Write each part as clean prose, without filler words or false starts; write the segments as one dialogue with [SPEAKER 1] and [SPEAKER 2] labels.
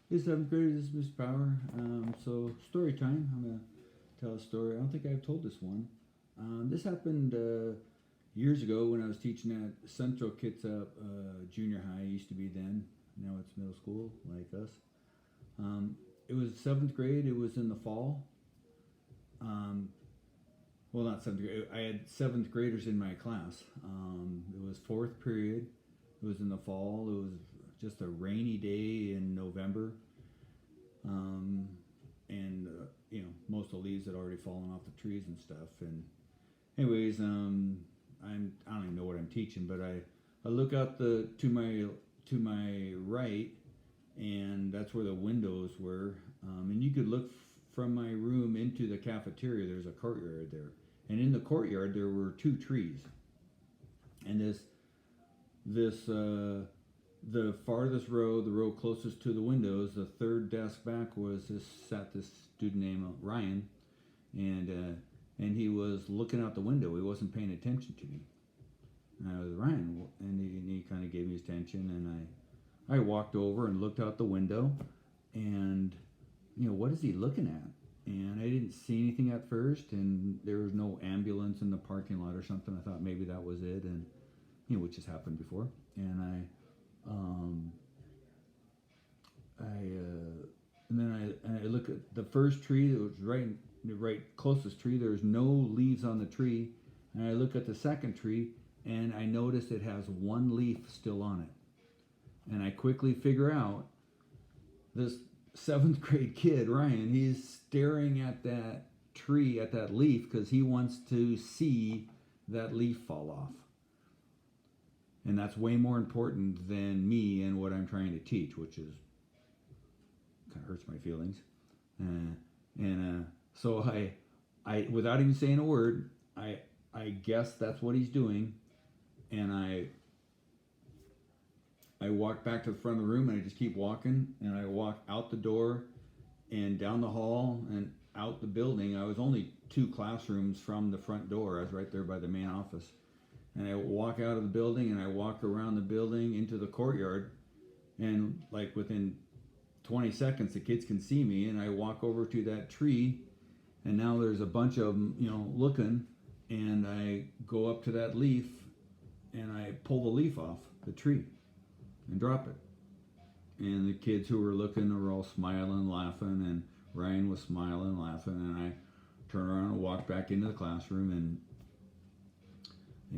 [SPEAKER 1] Hey, seventh grade, this is Mr. Power. So, story time. I'm going to tell a story. I don't think I've told this one. This happened years ago when I was teaching at Central Kitsap Junior High. It used to be then. Now it's middle school, like us. Um, it was seventh grade. It was in the fall. Um, well, not seventh grade. I had seventh graders in my class. It was fourth period. It was in the fall. It was just a rainy day in November. um, and most of the leaves had already fallen off the trees and stuff. And anyways, I don't even know what I'm teaching, but I look out the to my right, and that's where the windows were. And you could look from my room into the cafeteria. There's a courtyard there, and in the courtyard there were two trees. And this the farthest row, the row closest to the windows, the third desk back was this student named Ryan, and he was looking out the window. He wasn't paying attention to me. And I was Ryan, and he kind of gave me his attention, and I walked over and looked out the window, and what is he looking at? And I didn't see anything at first, and there was no ambulance in the parking lot or something. I thought maybe that was it, and which has happened before. And um, and then I look at the first tree that was right closest tree. There's no leaves on the tree, and I look at the second tree, and I notice it has one leaf still on it. And I quickly figure out this seventh grade kid, Ryan, he's staring at that tree, at that leaf, because he wants to see that leaf fall off. And that's way more important than me and what I'm trying to teach, which is kind of hurts my feelings. So I, without even saying a word, I guess that's what he's doing, and I walk back to the front of the room, and I just keep walking, and I walk out the door, and down the hall, and out the building. I was only two classrooms from the front door. I was right there by the main office. And I walk out of the building, and I walk around the building into the courtyard, and like within 20 seconds the kids can see me, and I walk over to that tree, and now there's a bunch of them looking, and I go up to that leaf, and I pull the leaf off the tree and drop it. And the kids who were looking were all smiling, laughing, and Ryan was smiling, laughing, and I turn around and walk back into the classroom, and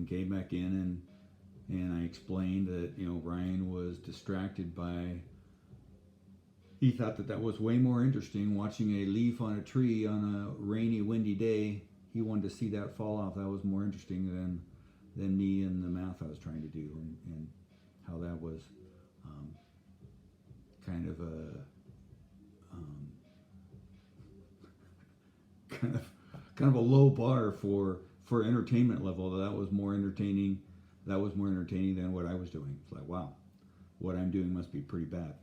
[SPEAKER 1] came back in, and I explained that Ryan was distracted by, he thought that was way more interesting, watching a leaf on a tree on a rainy, windy day. He wanted to see that fall off. That was more interesting than me and the math I was trying to do, and how that was kind of a kind of kind of a low bar for entertainment level. That was more entertaining. That was more entertaining than what I was doing. It's like, wow, what I'm doing must be pretty bad.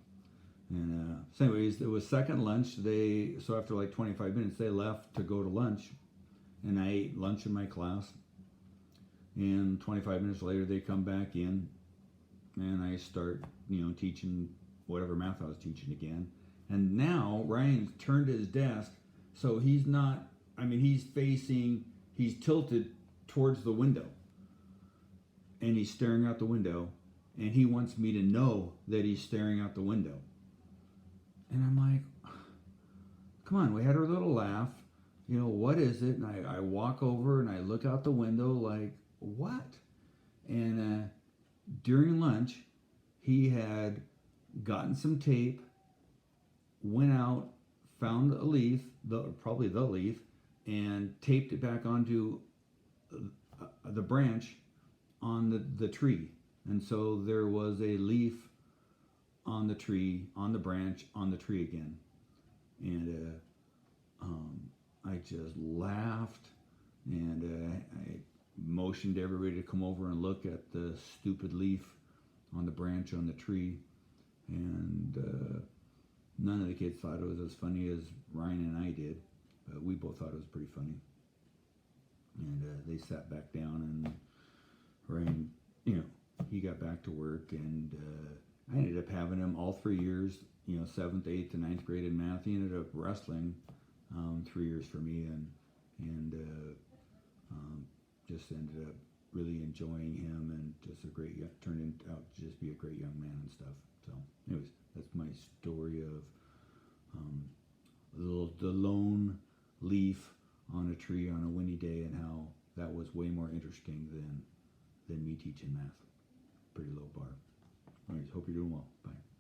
[SPEAKER 1] And so anyways, it was second lunch. So after like 25 minutes, they left to go to lunch, and I ate lunch in my class. And 25 minutes later, they come back in, and I start teaching whatever math I was teaching again. And now Ryan's turned his desk, so he's not. I mean, he's tilted towards the window, and he's staring out the window, and he wants me to know that he's staring out the window. And I'm like, come on, we had our little laugh. What is it? And I walk over and I look out the window like, what? And during lunch, he had gotten some tape, went out, found a leaf, probably the leaf, and taped it back onto the branch on the tree. And so there was a leaf on the tree, on the branch, on the tree again. And I just laughed, and I motioned everybody to come over and look at the stupid leaf on the branch on the tree. And none of the kids thought it was as funny as Ryan and I did, but we both thought it was pretty funny. And they sat back down, and Ryan, he got back to work, and I ended up having him all 3 years, you know, 7th, 8th, and 9th grade in math. He ended up wrestling 3 years for me, and just ended up really enjoying him, and just turned out to just be a great young man and stuff. So, anyways, that's my story of um, the lone leaf on a tree on a windy day, and how that was way more interesting than me teaching math. Pretty low bar. Anyways, hope you're doing well. Bye.